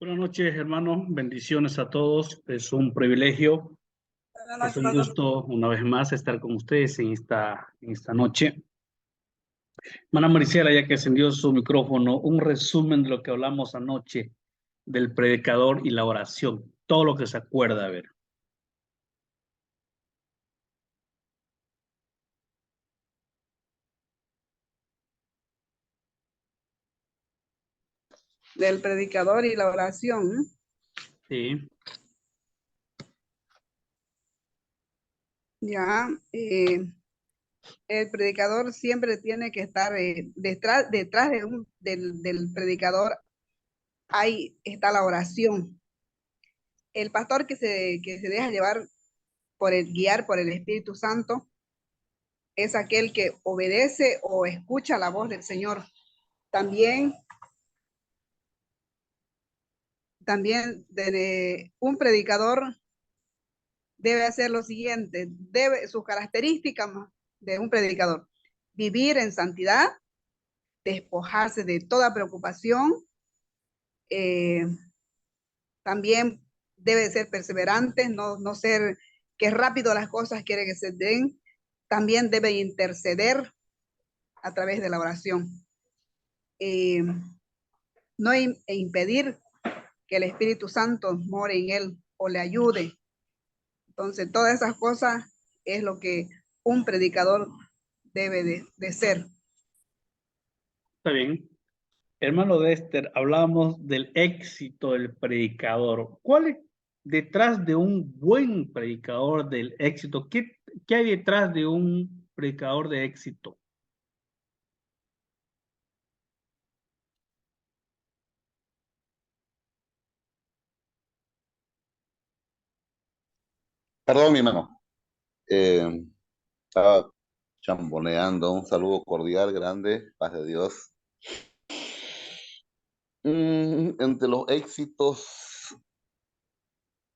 Buenas noches, hermanos. Bendiciones a todos. Es un privilegio, Buenas es noches, un pastor. gusto una vez más estar con ustedes en esta noche. Hermana Maricela, ya que encendió su micrófono, un resumen de lo que hablamos anoche del predicador y la oración. Todo lo que se acuerda, a ver. Del predicador y la oración. Sí, Ya, el predicador siempre tiene que estar detrás del predicador. Ahí está la oración. El pastor que se deja llevar guiar por el Espíritu Santo es aquel que obedece o escucha la voz del Señor. También, un predicador debe hacer lo siguiente, sus características de un predicador: vivir en santidad, despojarse de toda preocupación, eh, también debe ser perseverante, no ser que rápido las cosas quiere que se den, también debe interceder a través de la oración, eh, no impedir que el Espíritu Santo more en él o le ayude. Entonces, todas esas cosas es lo que un predicador debe de ser. está bien. Hermano Dexter, hablábamos del éxito del predicador. ¿Cuál es detrás de un buen predicador del éxito? ¿Qué hay detrás de un predicador de éxito? Perdón, mi hermano. Eh, Estaba chamboneando. Un saludo cordial, grande, paz de Dios. Entre los éxitos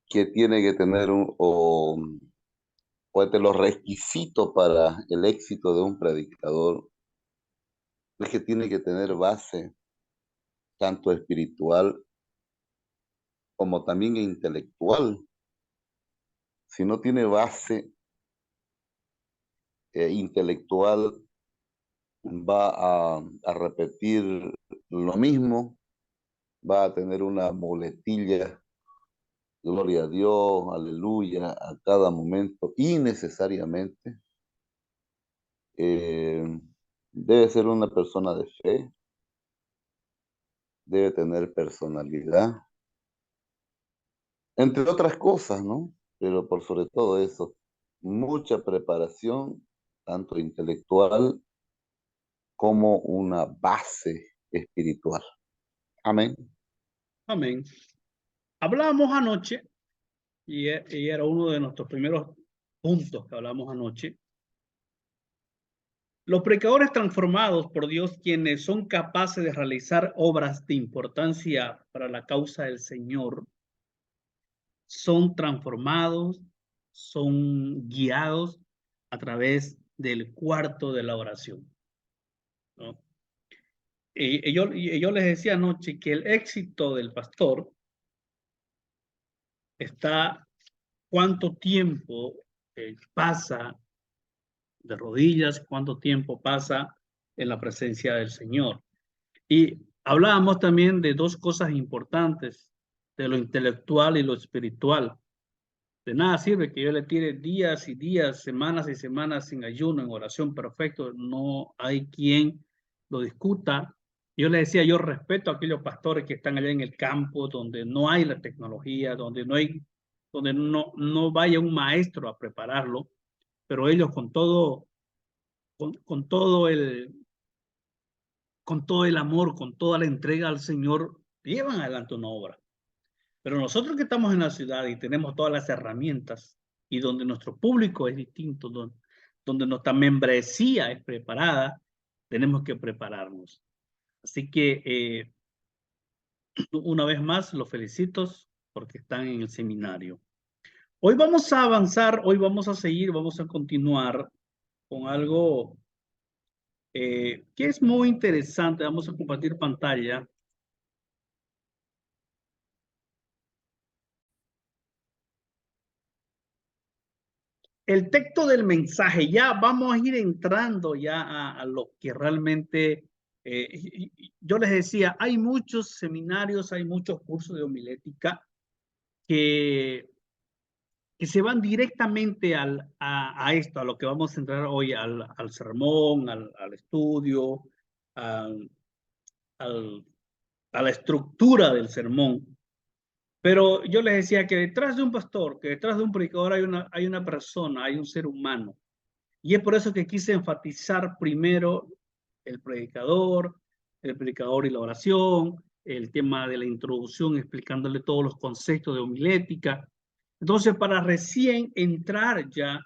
que tiene que tener o entre los requisitos para el éxito de un predicador, es que tiene que tener base tanto espiritual como también intelectual. Si no tiene base intelectual, va a repetir lo mismo, va a tener una muletilla, gloria a Dios, aleluya, a cada momento, innecesariamente. Eh, Debe ser una persona de fe, debe tener personalidad, entre otras cosas, ¿no? Pero por sobre todo eso, mucha preparación, tanto intelectual como una base espiritual. Amén. Amén. Hablábamos anoche, y era uno de nuestros primeros puntos que hablamos anoche. Los predicadores transformados por Dios, quienes son capaces de realizar obras de importancia para la causa del Señor, son transformados, son guiados a través del cuarto de la oración, ¿no? Y yo les decía anoche que el éxito del pastor está cuánto tiempo pasa de rodillas, cuánto tiempo pasa en la presencia del Señor. Y hablábamos también de dos cosas importantes, de lo intelectual y lo espiritual. De nada sirve que yo le tire días y días, semanas y semanas sin ayuno, en oración perfecto. No hay quien lo discuta. Yo le decía, yo respeto a aquellos pastores que están allá en el campo, donde no hay la tecnología, donde no vaya un maestro a prepararlo, pero ellos con todo con todo el amor, con toda la entrega al Señor, llevan adelante una obra. Pero nosotros que estamos en la ciudad y tenemos todas las herramientas y donde nuestro público es distinto, donde nuestra membresía es preparada, tenemos que prepararnos. Así que una vez más los felicito porque están en el seminario. Hoy vamos a avanzar, hoy vamos a seguir, vamos a continuar con algo que es muy interesante. Vamos a compartir pantalla. el texto del mensaje, ya vamos a ir entrando ya a lo que realmente, yo les decía, hay muchos seminarios, hay muchos cursos de homilética que se van directamente a esto, a lo que vamos a entrar hoy, al sermón, al estudio, al, a la estructura del sermón. Pero yo les decía que detrás de un pastor, que detrás de un predicador hay una persona, hay un ser humano. Y es por eso que quise enfatizar primero el predicador y la oración, el tema de la introducción, explicándole todos los conceptos de homilética. Entonces, para recién entrar ya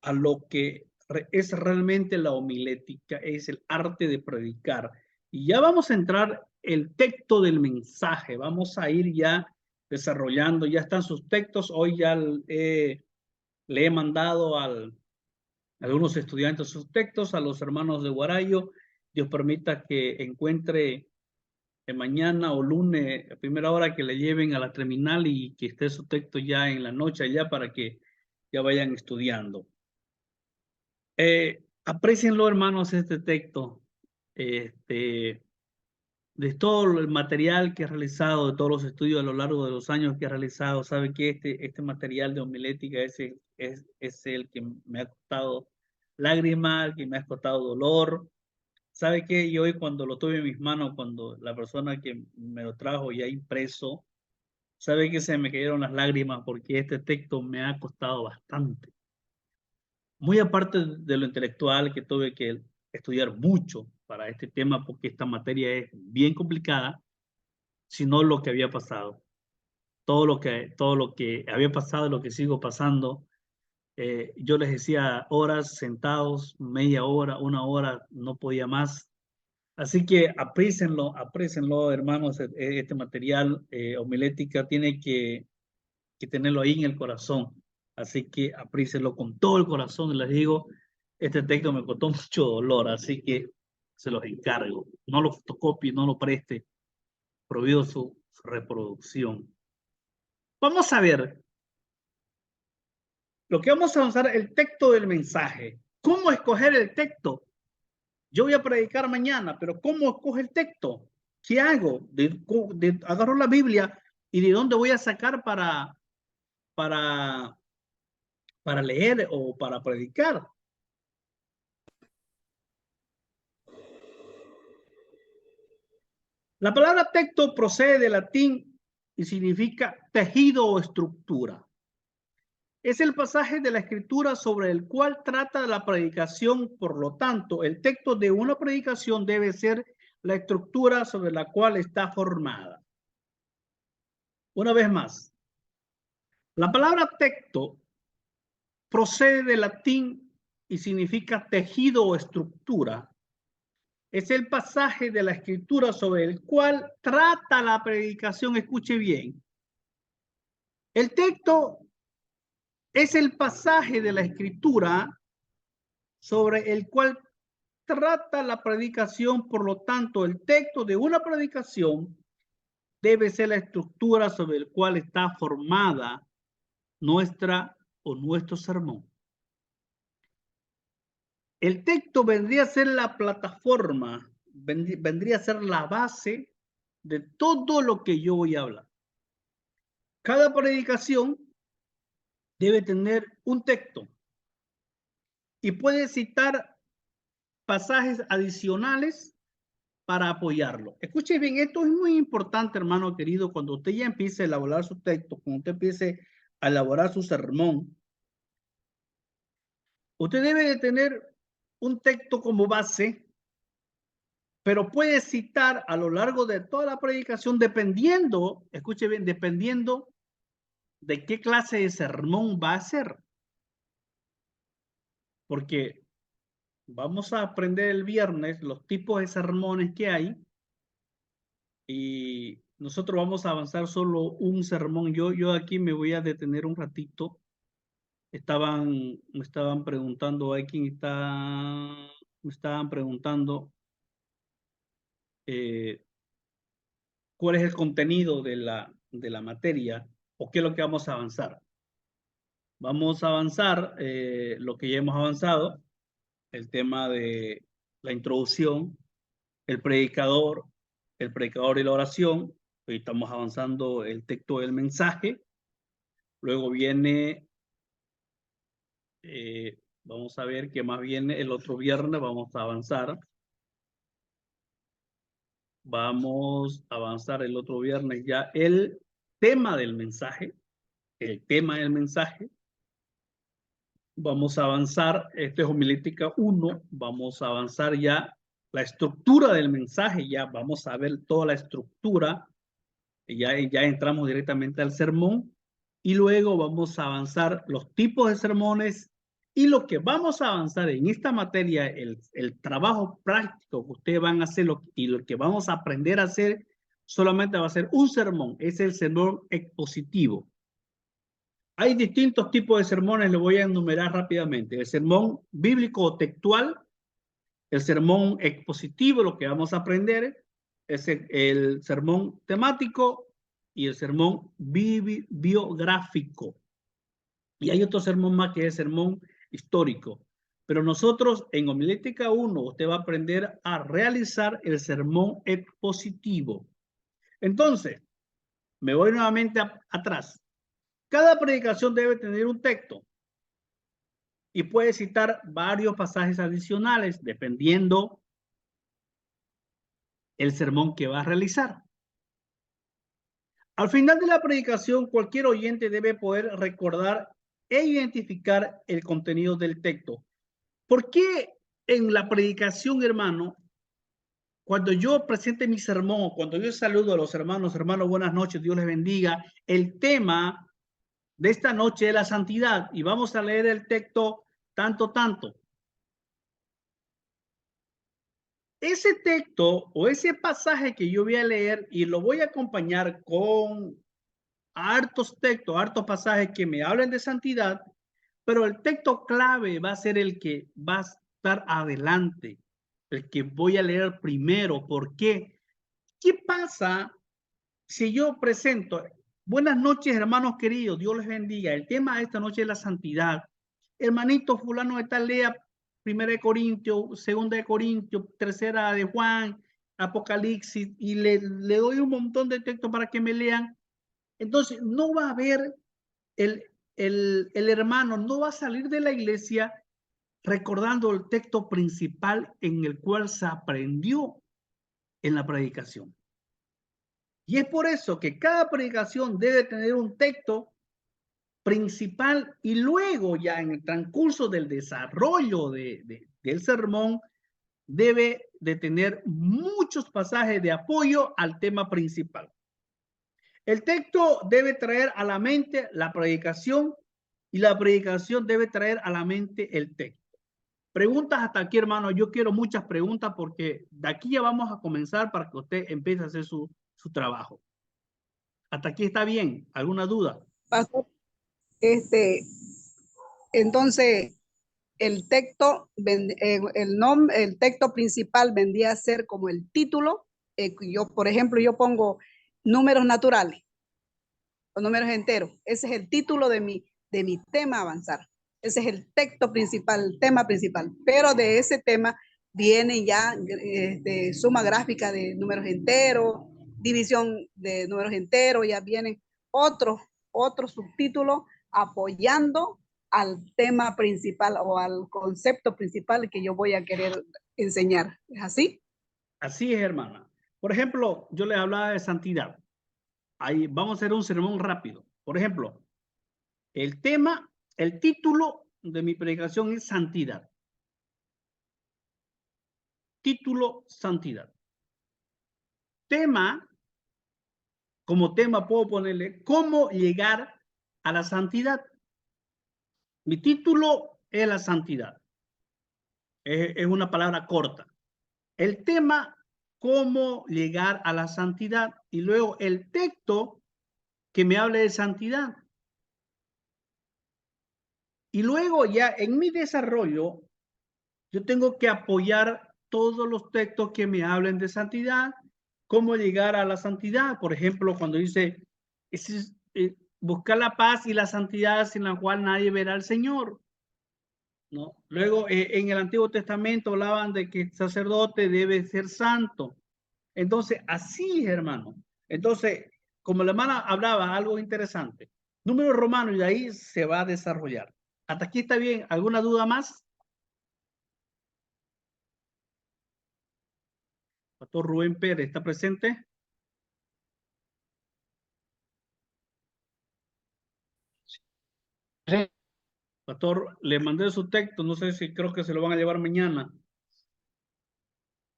a lo que es realmente la homilética, es el arte de predicar. Y ya vamos a entrar el texto del mensaje, vamos a ir ya desarrollando, ya están sus textos, hoy ya le he mandado a algunos estudiantes sus textos, a los hermanos de Guarayo. Dios permita que encuentre mañana o lunes a primera hora que le lleven a la terminal y que esté su texto ya en la noche allá para que ya vayan estudiando. Aprecienlo, hermanos, este texto, de todo el material que he realizado, de todos los estudios a lo largo de los años que he realizado. Sabe que este material de homilética es el que me ha costado lágrimas, que me ha costado dolor. Sabe que yo hoy cuando lo tuve en mis manos, cuando la persona que me lo trajo ya impreso, sabe que se me cayeron las lágrimas porque este texto me ha costado bastante. Muy aparte de lo intelectual, que tuve que estudiar mucho para este tema porque esta materia es bien complicada, sino lo que había pasado. Todo lo que había pasado y lo que sigo pasando. Yo les decía horas sentados, media hora, una hora, no podía más. Así que aprécienlo, hermanos, este material homilética tiene que tenerlo ahí en el corazón. Así que aprícienlo con todo el corazón. Les digo, este texto me costó mucho dolor, así que se los encargo. No lo fotocopie, no lo preste. Prohibido su reproducción. Vamos a ver lo que vamos a avanzar, el texto del mensaje. ¿Cómo escoger el texto? Yo voy a predicar mañana, pero ¿cómo escoge el texto? ¿Qué hago? Agarro la Biblia y de dónde voy a sacar para leer o para predicar. La palabra texto procede del latín y significa tejido o estructura. Es el pasaje de la escritura sobre el cual trata la predicación. Por lo tanto, el texto de una predicación debe ser la estructura sobre la cual está formada. Una vez más, la palabra texto procede del latín y significa tejido o estructura. Es el pasaje de la escritura sobre el cual trata la predicación. Escuche bien. El texto es el pasaje de la escritura sobre el cual trata la predicación. Por lo tanto, el texto de una predicación debe ser la estructura sobre la cual está formada nuestro sermón. El texto vendría a ser la plataforma, vendría a ser la base de todo lo que yo voy a hablar. Cada predicación debe tener un texto y puede citar pasajes adicionales para apoyarlo. Escuche bien, esto es muy importante, hermano querido, cuando usted ya empiece a elaborar su texto, cuando usted empiece a elaborar su sermón, usted debe de tener un texto como base, pero puede citar a lo largo de toda la predicación, dependiendo, escuche bien, dependiendo de qué clase de sermón va a ser. Porque vamos a aprender el viernes los tipos de sermones que hay y nosotros vamos a avanzar solo un sermón. Yo aquí me voy a detener un ratito. Me estaban preguntando, hay quien me estaban preguntando cuál es el contenido de la materia o qué es lo que vamos a avanzar. Vamos a avanzar lo que ya hemos avanzado, el tema de la introducción, el predicador y la oración. Hoy estamos avanzando el texto del mensaje. Luego viene, vamos a ver qué más viene el otro viernes. Vamos a avanzar. Vamos a avanzar el otro viernes ya el tema del mensaje. El tema del mensaje. Vamos a avanzar, esto es homilítica 1, vamos a avanzar ya la estructura del mensaje, ya vamos a ver toda la estructura, ya entramos directamente al sermón y luego vamos a avanzar los tipos de sermones y lo que vamos a avanzar en esta materia, el trabajo práctico que ustedes van a hacer y lo que vamos a aprender a hacer solamente va a ser un sermón, es el sermón expositivo. Hay distintos tipos de sermones, les voy a enumerar rápidamente. El sermón bíblico o textual, el sermón expositivo, lo que vamos a aprender, es el sermón temático y el sermón biográfico. Y hay otro sermón más que es el sermón histórico. Pero nosotros en Homilética 1, usted va a aprender a realizar el sermón expositivo. Entonces, me voy nuevamente atrás. Cada predicación debe tener un texto y puede citar varios pasajes adicionales dependiendo el sermón que va a realizar. Al final de la predicación, cualquier oyente debe poder recordar e identificar el contenido del texto. ¿Por qué en la predicación, hermano, cuando yo presente mi sermón, cuando yo saludo a los hermanos, buenas noches, Dios les bendiga, el tema de esta noche es la santidad y vamos a leer el texto tanto. Ese texto o ese pasaje que yo voy a leer y lo voy a acompañar con hartos textos, hartos pasajes que me hablen de santidad, pero el texto clave va a ser el que va a estar adelante, el que voy a leer primero. ¿Por qué? ¿Qué pasa si yo presento, buenas noches hermanos queridos, Dios les bendiga, el tema de esta noche es la santidad, hermanito fulano de tal, lea 1 de Corintios, 2 de Corintios, 3 de Juan, Apocalipsis, y le doy un montón de textos para que me lean? Entonces no va a haber el hermano, no va a salir de la iglesia recordando el texto principal en el cual se aprendió en la predicación. Y es por eso que cada predicación debe tener un texto principal y luego ya en el transcurso del desarrollo del sermón debe de tener muchos pasajes de apoyo al tema principal. El texto debe traer a la mente la predicación y la predicación debe traer a la mente el texto. Preguntas hasta aquí, hermano. Yo quiero muchas preguntas porque de aquí ya vamos a comenzar para que usted empiece a hacer su trabajo. ¿Hasta aquí está bien? ¿Alguna duda? Pastor, entonces el texto, el texto principal vendría a ser como el título. Yo, por ejemplo, yo pongo números naturales o números enteros. Ese es el título de mi tema a avanzar. Ese es el texto principal, el tema principal. Pero de ese tema viene ya suma gráfica de números enteros, división de números enteros, ya vienen otros subtítulos apoyando al tema principal o al concepto principal que yo voy a querer enseñar. ¿Es así? Así es, hermana. Por ejemplo, yo le hablaba de santidad. Ahí vamos a hacer un sermón rápido. Por ejemplo, el título de mi predicación es santidad. Título, santidad. Tema, como tema puedo ponerle cómo llegar a la santidad. Mi título es la santidad. Es una palabra corta. El tema, cómo llegar a la santidad. Y luego el texto que me hable de santidad. Y luego ya en mi desarrollo, yo tengo que apoyar todos los textos que me hablen de santidad, cómo llegar a la santidad. Por ejemplo, cuando dice, buscar la paz y la santidad sin la cual nadie verá al Señor, ¿no? Luego, en el Antiguo Testamento hablaban de que el sacerdote debe ser santo. Entonces, así, hermano. Entonces, como la hermana hablaba, algo interesante. Número romano y de ahí se va a desarrollar. Hasta aquí está bien. ¿Alguna duda más? Pastor Rubén Pérez, ¿está presente? Sí. Pastor, le mandé su texto, no sé si creo que se lo van a llevar mañana.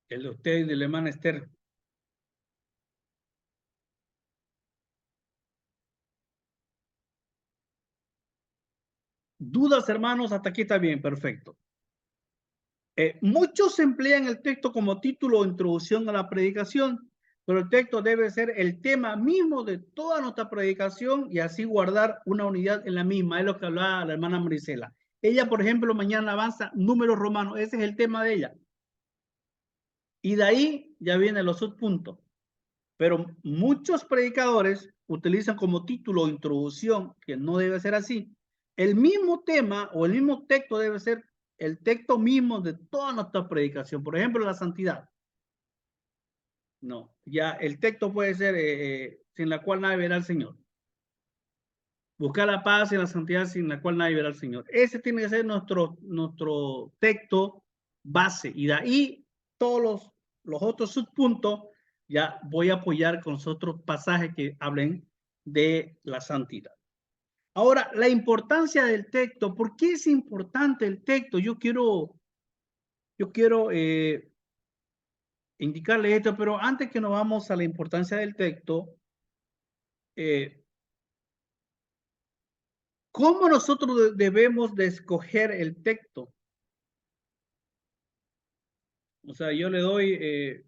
El de usted y de la hermana Esther. ¿Dudas, hermanos? Hasta aquí está bien, perfecto. Muchos emplean el texto como título o introducción a la predicación, pero el texto debe ser el tema mismo de toda nuestra predicación y así guardar una unidad en la misma. Es lo que hablaba la hermana Marisela. Ella, por ejemplo, mañana avanza números romanos. Ese es el tema de ella. Y de ahí ya vienen los subpuntos. Pero muchos predicadores utilizan como título o introducción, que no debe ser así. El mismo tema o el mismo texto debe ser el texto mismo de toda nuestra predicación. Por ejemplo, la santidad. No, ya el texto puede ser sin la cual nadie verá al Señor. Buscar la paz y la santidad sin la cual nadie verá al Señor. Ese tiene que ser nuestro texto base. Y de ahí todos los otros subpuntos ya voy a apoyar con otros pasajes que hablen de la santidad. Ahora, la importancia del texto. ¿Por qué es importante el texto? Yo quiero indicarle esto, pero antes que nos vamos a la importancia del texto, ¿cómo nosotros debemos de escoger el texto? O sea, yo le doy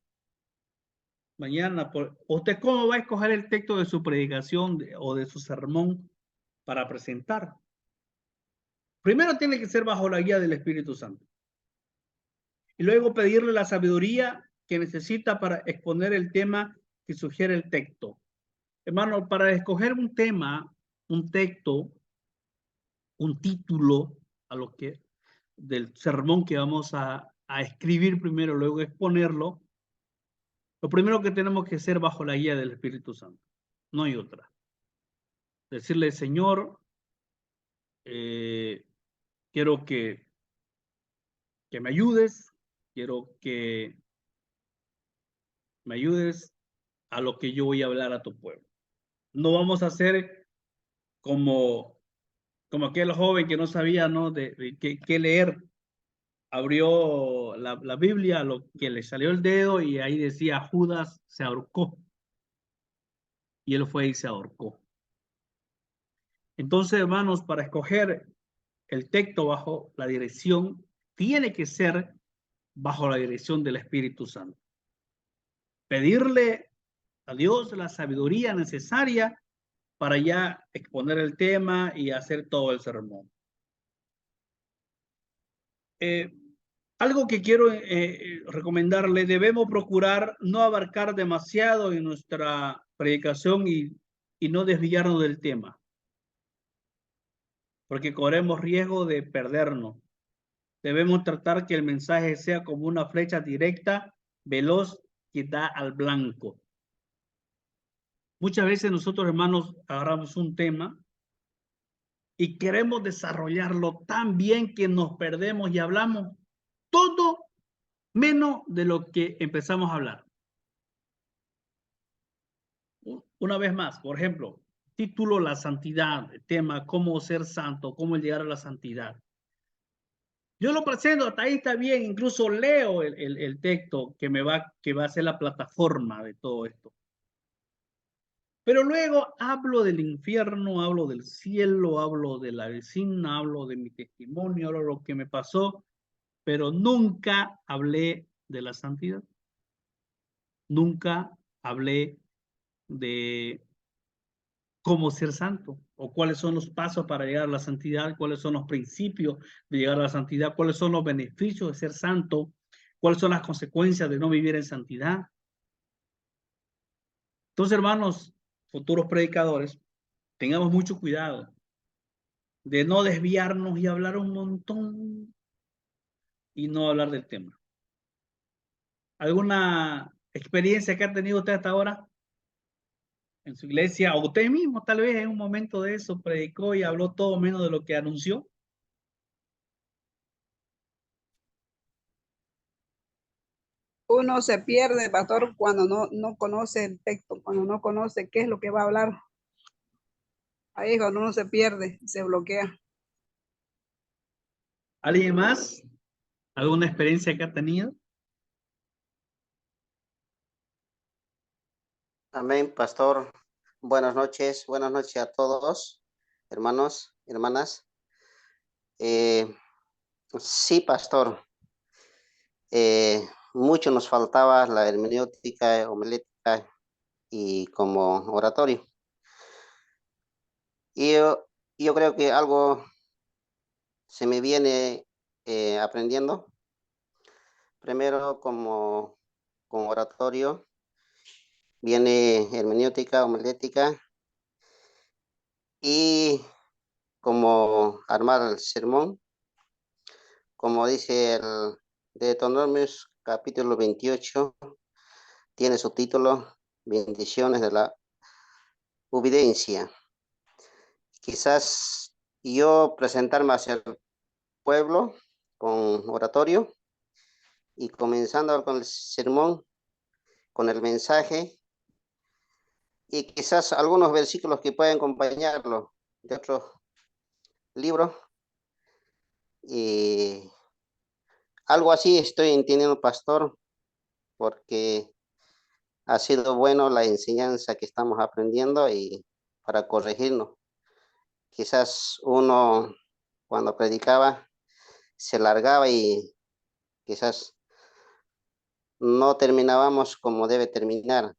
mañana, ¿usted cómo va a escoger el texto de su predicación o de su sermón para presentar? Primero tiene que ser bajo la guía del Espíritu Santo. Y luego pedirle la sabiduría que necesita para exponer el tema que sugiere el texto. Hermano, para escoger un tema, un texto, un título a lo que del sermón que vamos a escribir primero, luego exponerlo, lo primero que tenemos que hacer bajo la guía del Espíritu Santo. No hay otra. Decirle, Señor, quiero que me ayudes, quiero que me ayudes a lo que yo voy a hablar a tu pueblo. No vamos a hacer como aquel joven que no sabía, ¿no? de qué leer. Abrió la Biblia, lo que le salió el dedo y ahí decía Judas se ahorcó. Y él fue y se ahorcó. Entonces, hermanos, para escoger el texto bajo la dirección, tiene que ser bajo la dirección del Espíritu Santo. Pedirle a Dios la sabiduría necesaria para ya exponer el tema y hacer todo el sermón. Algo que quiero recomendarle, debemos procurar no abarcar demasiado en nuestra predicación y no desviarnos del tema, porque corremos riesgo de perdernos. Debemos tratar que el mensaje sea como una flecha directa, veloz, que da al blanco. Muchas veces nosotros, hermanos, agarramos un tema y queremos desarrollarlo tan bien que nos perdemos y hablamos todo menos de lo que empezamos a hablar. Una vez más, por ejemplo, título La santidad, tema cómo ser santo, cómo llegar a la santidad. Yo lo presento, hasta ahí está bien, incluso leo el texto que va a ser la plataforma de todo esto. Pero luego hablo del infierno, hablo del cielo, hablo de la vecina, hablo de mi testimonio, hablo de lo que me pasó, pero nunca hablé de la santidad. Nunca hablé de cómo ser santo o cuáles son los pasos para llegar a la santidad, cuáles son los principios de llegar a la santidad, cuáles son los beneficios de ser santo, cuáles son las consecuencias de no vivir en santidad. Entonces, hermanos, futuros predicadores, tengamos mucho cuidado de no desviarnos y hablar un montón y no hablar del tema. ¿Alguna experiencia que ha tenido usted hasta ahora en su iglesia? O usted mismo tal vez en un momento de eso predicó y habló todo menos de lo que anunció. Uno se pierde, pastor, cuando no conoce el texto, cuando no conoce qué es lo que va a hablar. Ahí es cuando uno se pierde, se bloquea. ¿Alguien más? ¿Alguna experiencia que ha tenido? Amén, pastor. Buenas noches a todos, hermanos, hermanas. Sí, pastor. Mucho nos faltaba la hermenéutica, homilética y como oratorio. Y yo creo que algo se me viene aprendiendo. Primero como oratorio, viene hermenéutica, homilética y como armar el sermón, como dice el Deuteronomios capítulo 28, tiene su título Bendiciones de la Obediencia. Quizás yo presentarme hacia el pueblo con oratorio y comenzando con el sermón, con el mensaje y quizás algunos versículos que pueden acompañarlo de otros libros. Y algo así estoy entendiendo, pastor, porque ha sido bueno la enseñanza que estamos aprendiendo y para corregirnos. Quizás uno cuando predicaba se largaba y quizás no terminábamos como debe terminar.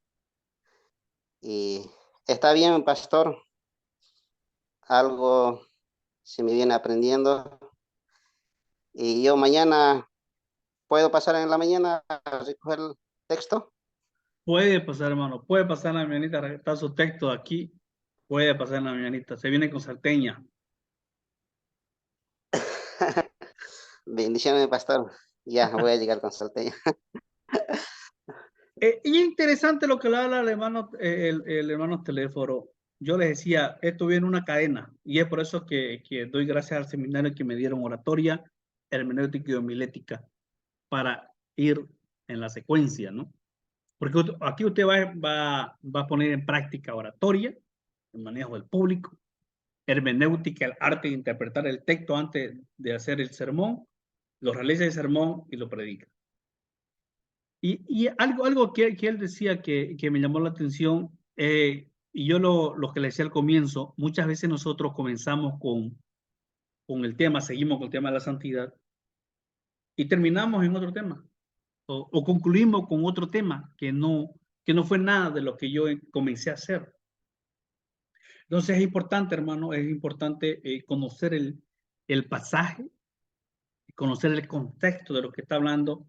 Y está bien, pastor, algo se me viene aprendiendo. Y yo mañana, ¿puedo pasar en la mañana a recoger el texto? Puede pasar, hermano, puede pasar en la mañanita, está su texto aquí, puede pasar en la mañanita, se viene con salteña. Bendiciones, pastor. Ya voy a llegar con salteña. Y es interesante lo que le habla el hermano Teléforo. Yo les decía, esto viene una cadena, y es por eso que doy gracias al seminario que me dieron oratoria, hermenéutica y homilética, para ir en la secuencia, ¿no? Porque aquí usted va a poner en práctica oratoria, el manejo del público, hermenéutica, el arte de interpretar el texto antes de hacer el sermón, lo realiza el sermón y lo predica. Y algo que él decía que me llamó la atención, y yo lo que le decía al comienzo, muchas veces nosotros comenzamos con el tema, seguimos con el tema de la santidad y terminamos en otro tema, o concluimos con otro tema que no fue nada de lo que yo comencé a hacer. Entonces es importante, hermano, es importante conocer el pasaje, conocer el contexto de lo que está hablando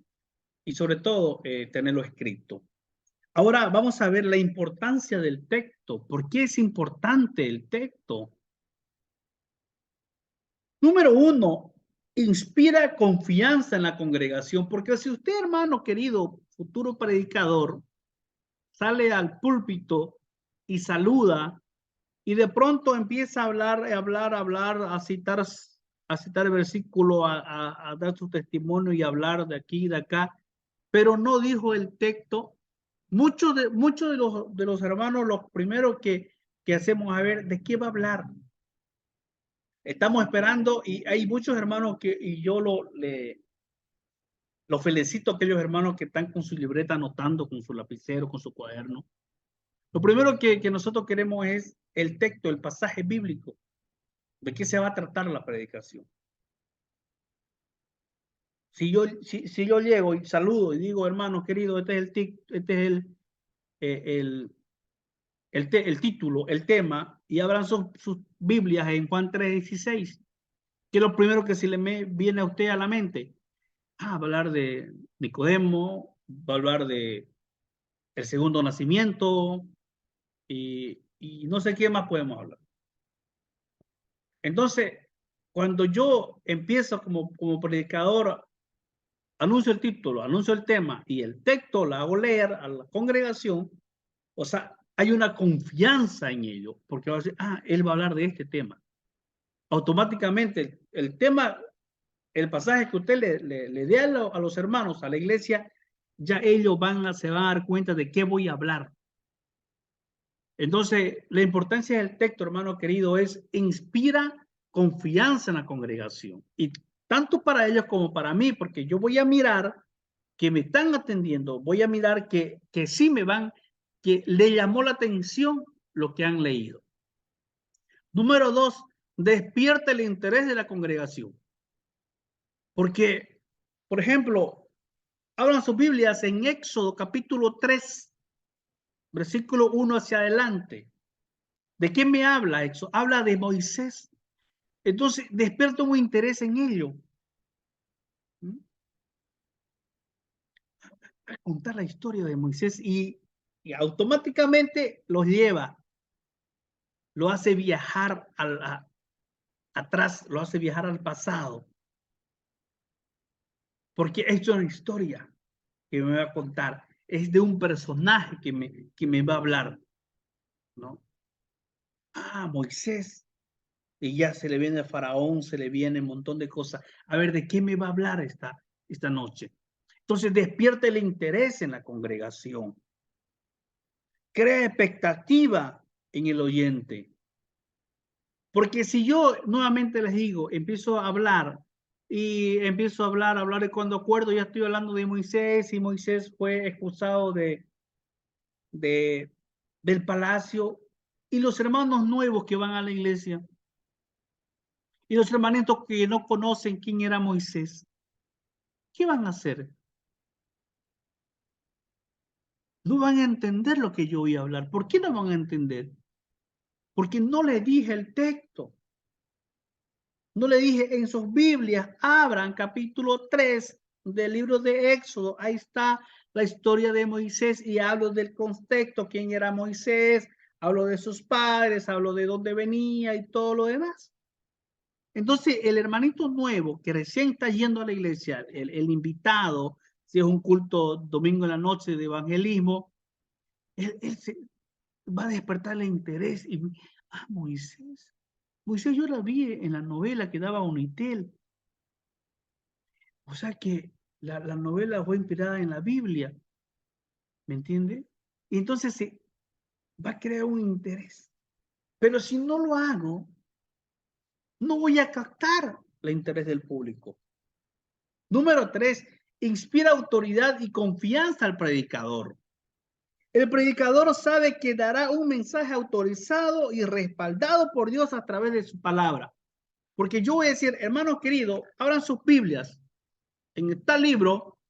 y sobre todo tenerlo escrito. Ahora vamos a ver la importancia del texto. ¿Por qué es importante el texto? Número uno, inspira confianza en la congregación, porque si usted, hermano querido, futuro predicador, sale al púlpito y saluda y de pronto empieza a hablar, a citar el versículo, a dar su testimonio y hablar de aquí y de acá, pero no dijo el texto. Muchos de los hermanos, lo primero que hacemos, a ver, ¿de qué va a hablar? Estamos esperando y hay muchos hermanos y yo lo felicito a aquellos hermanos que están con su libreta anotando, con su lapicero, con su cuaderno. Lo primero que nosotros queremos es el texto, el pasaje bíblico. ¿De qué se va a tratar la predicación? Si yo llego y saludo y digo, hermano querido, este es el título, el tema, y abran sus Biblias en Juan 3:16, que es lo primero que se le viene a usted a la mente. Va a hablar de Nicodemo, va a hablar de el segundo nacimiento, y no sé qué más podemos hablar. Entonces, cuando yo empiezo como predicador, anuncio el título, anuncio el tema y el texto lo hago leer a la congregación, o sea, hay una confianza en ello, porque va a decir, él va a hablar de este tema. Automáticamente el tema, el pasaje que usted le dé a los hermanos, a la iglesia, ya ellos se van a dar cuenta de qué voy a hablar. Entonces, la importancia del texto, hermano querido, es inspira confianza en la congregación. Y tanto para ellos como para mí, porque yo voy a mirar que me están atendiendo, voy a mirar que sí me van, que le llamó la atención lo que han leído. Número 2, despierta el interés de la congregación. Porque, por ejemplo, abran sus Biblias en Éxodo capítulo 3, versículo 1 hacia adelante. ¿De quién me habla Éxodo? Habla de Moisés. Entonces, despierta un interés en ello. A contar la historia de Moisés y automáticamente los lleva, lo hace viajar atrás, lo hace viajar al pasado. Porque es una historia que me va a contar, es de un personaje que me va a hablar, ¿no? Moisés, y ya se le viene el faraón, se le viene un montón de cosas. A ver, ¿de qué me va a hablar esta noche? Entonces despierta el interés en la congregación. Crea expectativa en el oyente. Porque si yo nuevamente les digo, empiezo a hablar y empiezo a hablar y cuando acuerdo ya estoy hablando de Moisés y Moisés fue expulsado del palacio y los hermanos nuevos que van a la iglesia y los hermanitos que no conocen quién era Moisés, ¿qué van a hacer? No van a entender lo que yo voy a hablar. ¿Por qué no van a entender? Porque no le dije el texto. No le dije en sus Biblias, abran capítulo 3 del libro de Éxodo. Ahí está la historia de Moisés y hablo del contexto, quién era Moisés, hablo de sus padres, hablo de dónde venía y todo lo demás. Entonces, el hermanito nuevo que recién está yendo a la iglesia, el invitado, si es un culto domingo en la noche de evangelismo, él se va a despertar el interés y, Moisés. Moisés yo la vi en la novela que daba Unitel. O sea que la novela fue inspirada en la Biblia. ¿Me entiende? Y entonces se va a crear un interés. Pero si no lo hago, no voy a captar el interés del público. Número 3, inspira autoridad y confianza al predicador. El predicador sabe que dará un mensaje autorizado y respaldado por Dios a través de su palabra. Porque yo voy a decir, hermanos queridos, abran sus Biblias en este libro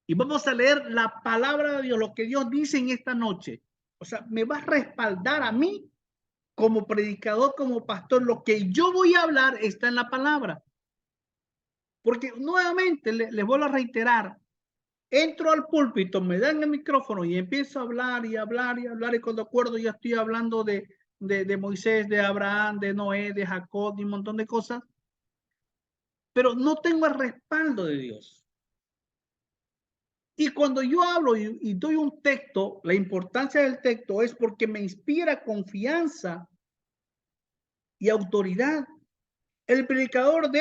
y vamos a leer la palabra de Dios, lo que Dios dice en esta noche. O sea, me va a respaldar a mí como predicador, como pastor. Lo que yo voy a hablar está en la palabra. Porque nuevamente les vuelvo a reiterar, entro al púlpito, me dan el micrófono y empiezo a hablar y hablar y hablar y cuando acuerdo ya estoy hablando de Moisés, de Abraham, de Noé, de Jacob y un montón de cosas. Pero no tengo el respaldo de Dios. Y cuando yo hablo y doy un texto, la importancia del texto es porque me inspira confianza y autoridad. El predicador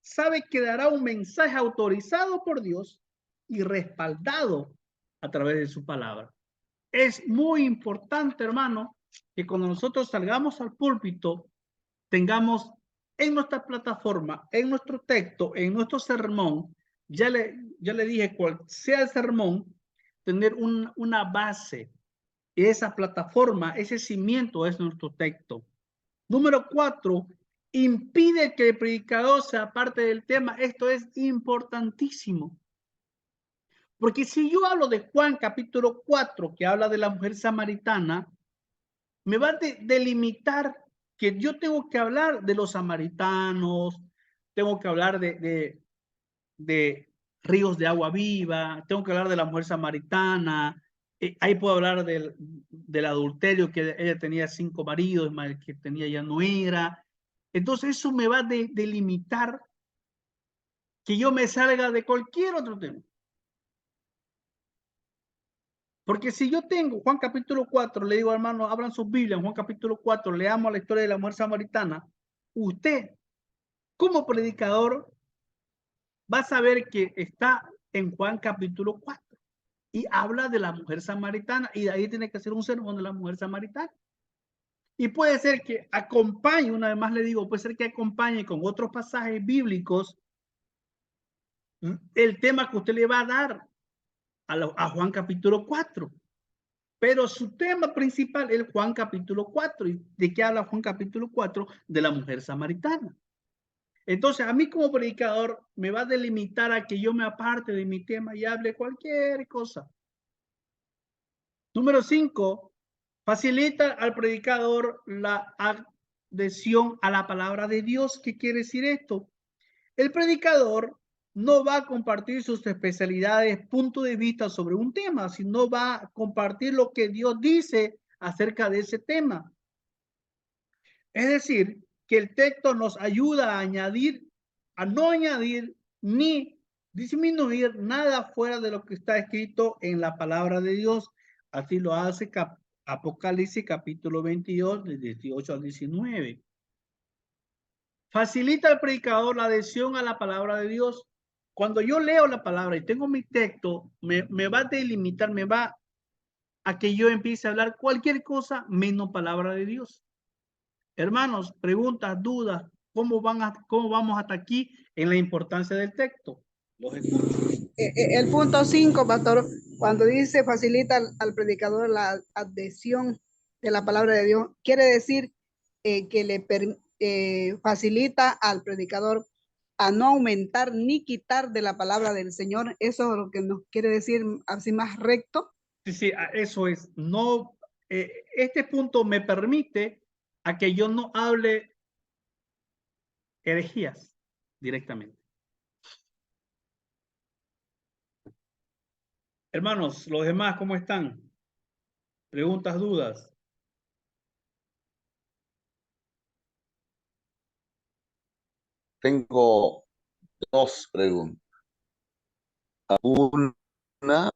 sabe que dará un mensaje autorizado por Dios y respaldado a través de su palabra. Es muy importante, hermano, que cuando nosotros salgamos al púlpito, tengamos en nuestra plataforma, en nuestro texto, en nuestro sermón, ya le dije cuál sea el sermón, tener una base. Esa plataforma, ese cimiento es nuestro texto. Número 4, impide que el predicador sea parte del tema. Esto es importantísimo. Porque si yo hablo de Juan capítulo 4, que habla de la mujer samaritana, me va a delimitar que yo tengo que hablar de los samaritanos, tengo que hablar de ríos de agua viva, tengo que hablar de la mujer samaritana, ahí puedo hablar del adulterio, que ella tenía 5 maridos, el que tenía ya no era, Entonces eso me va a delimitar que yo me salga de cualquier otro tema. Porque si yo tengo Juan capítulo 4, le digo, hermano, abran sus Biblias, Juan capítulo 4, leamos la historia de la mujer samaritana, usted, como predicador, va a saber que está en Juan capítulo 4 y habla de la mujer samaritana y de ahí tiene que hacer un sermón de la mujer samaritana. Y puede ser que acompañe, una vez más le digo, puede ser que acompañe con otros pasajes bíblicos el tema que usted le va a dar a Juan capítulo 4. Pero su tema principal es Juan capítulo 4. ¿Y de qué habla Juan capítulo 4? De la mujer samaritana. Entonces, a mí como predicador me va a delimitar a que yo me aparte de mi tema y hable cualquier cosa. Número 5, facilita al predicador la adhesión a la palabra de Dios. ¿Qué quiere decir esto? El predicador no va a compartir sus especialidades, punto de vista sobre un tema, sino va a compartir lo que Dios dice acerca de ese tema. Es decir, que el texto nos ayuda a añadir, a no añadir ni disminuir nada fuera de lo que está escrito en la palabra de Dios. Así lo hace Apocalipsis capítulo 22, de 18 al 19. Facilita al predicador la adhesión a la palabra de Dios. Cuando yo leo la palabra y tengo mi texto, me va a delimitar, me va a que yo empiece a hablar cualquier cosa menos palabra de Dios. Hermanos, preguntas, dudas, ¿cómo vamos hasta aquí en la importancia del texto? Los escucho. El punto 5, pastor, cuando dice facilita al predicador la adhesión de la palabra de Dios, quiere decir que le facilita al predicador a no aumentar ni quitar de la palabra del Señor. Eso es lo que nos quiere decir así más recto. Sí, eso es. No, este punto me permite a que yo no hable herejías directamente. Hermanos, los demás, ¿cómo están? Preguntas, dudas. Tengo dos preguntas. Una,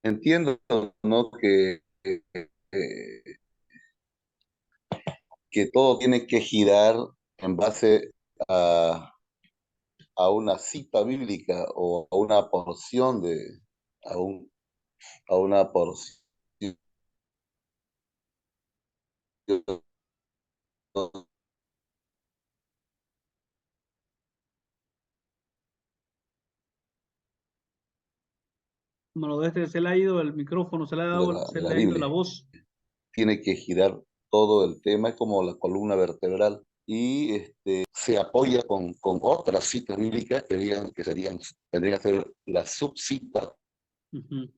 entiendo, ¿no? Que todo tiene que girar en base a una cita bíblica o a una porción a, un, a una porción Bueno, se le ha ido el micrófono, se le de la ha ido la Biblia. voz. Tiene que girar todo el tema, es como la columna vertebral, y se apoya con otras citas bíblicas tendrían que ser la subcita. Uh-huh.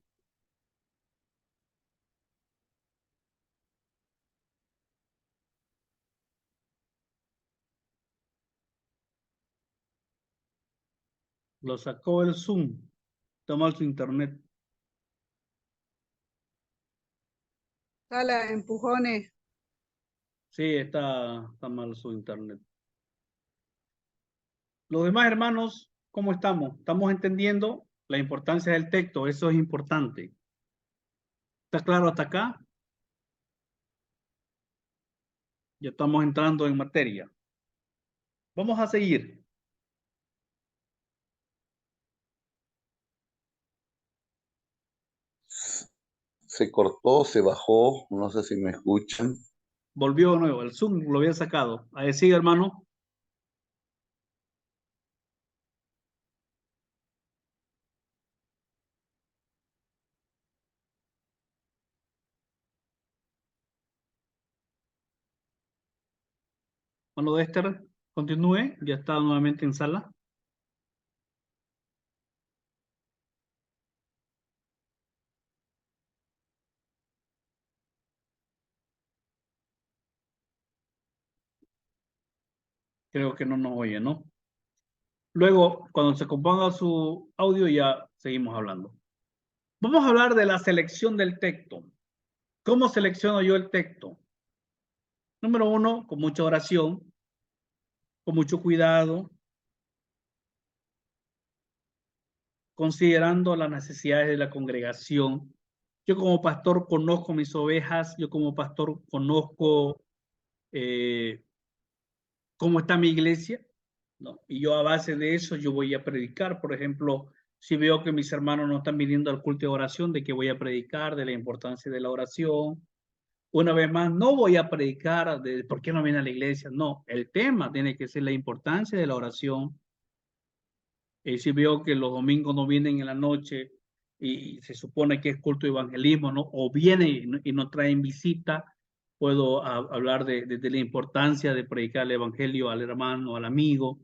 Lo sacó el Zoom. Está mal su internet. Sale a empujones. Sí, está mal su internet. Los demás hermanos, ¿cómo estamos? ¿Estamos entendiendo la importancia del texto? Eso es importante. ¿Está claro hasta acá? Ya estamos entrando en materia. Vamos a seguir. Se cortó, se bajó, no sé si me escuchan. Volvió de nuevo, el Zoom lo había sacado. Ahí sigue, hermano. Hermano Dexter, continúe. Ya está nuevamente en sala. Creo que no nos oye, ¿no? Luego, cuando se componga su audio, ya seguimos hablando. Vamos a hablar de la selección del texto. ¿Cómo selecciono yo el texto? Número uno, con mucha oración, con mucho cuidado, considerando las necesidades de la congregación. Yo como pastor conozco mis ovejas, yo como pastor conozco cómo está mi iglesia, ¿no? Y yo a base de eso yo voy a predicar. Por ejemplo, si veo que mis hermanos no están viniendo al culto de oración, de que voy a predicar, de la importancia de la oración. Una vez más, no voy a predicar de por qué no viene a la iglesia, no, el tema tiene que ser la importancia de la oración. Si veo que los domingos no vienen en la noche y se supone que es culto de evangelismo, ¿no? O vienen y no traen visita, puedo hablar de la importancia de predicar el evangelio al hermano, al amigo.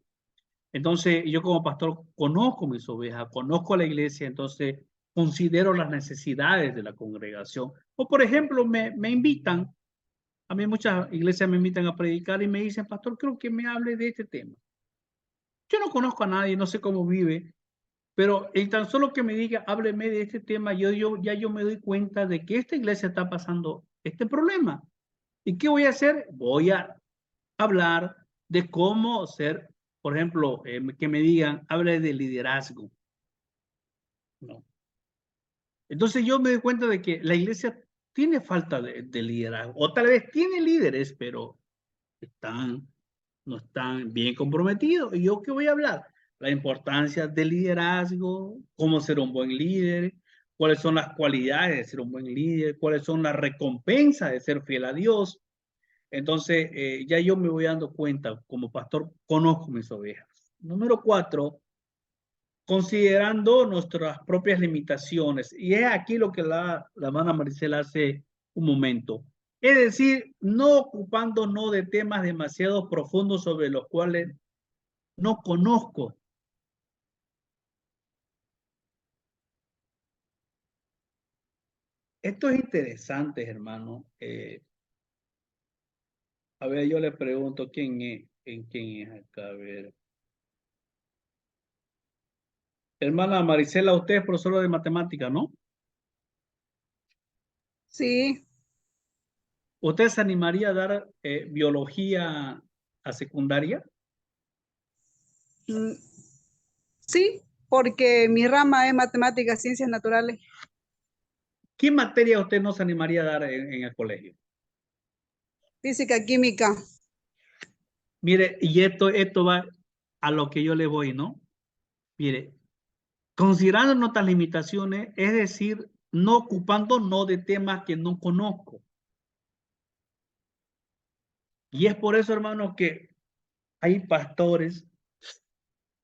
Entonces, yo como pastor conozco mis ovejas, conozco a la iglesia, entonces considero las necesidades de la congregación. O, por ejemplo, me invitan, a mí muchas iglesias me invitan a predicar y me dicen, pastor, creo que me hable de este tema. Yo no conozco a nadie, no sé cómo vive, pero en tan solo que me diga, hábleme de este tema, ya yo me doy cuenta de que esta iglesia está pasando este problema. ¿Y qué voy a hacer? Voy a hablar de cómo ser, por ejemplo, que me digan, hable de liderazgo. No. Entonces yo me doy cuenta de que la iglesia tiene falta de liderazgo, o tal vez tiene líderes, pero no están bien comprometidos. ¿Y yo qué voy a hablar? La importancia del liderazgo, cómo ser un buen líder, cuáles son las cualidades de ser un buen líder, cuáles son las recompensas de ser fiel a Dios. Entonces, ya yo me voy dando cuenta, como pastor, conozco mis ovejas. Número 4, considerando nuestras propias limitaciones. Y es aquí lo que la hermana Maricela hace un momento. Es decir, no ocupándonos de temas demasiado profundos sobre los cuales no conozco. Esto es interesante, hermano. A ver, yo le pregunto quién es acá. A ver. Hermana Maricela, usted es profesora de matemática, ¿no? Sí, ¿Usted se animaría a dar biología a secundaria? mm, sí, porque mi rama es matemáticas, ciencias naturales. ¿Qué materia usted no se animaría a dar en el colegio? Física, química. Mire, y esto va a lo que yo le voy, ¿no? Mire, considerando nuestras limitaciones, es decir, no ocupándonos de temas que no conozco. Y es por eso, hermano, que hay pastores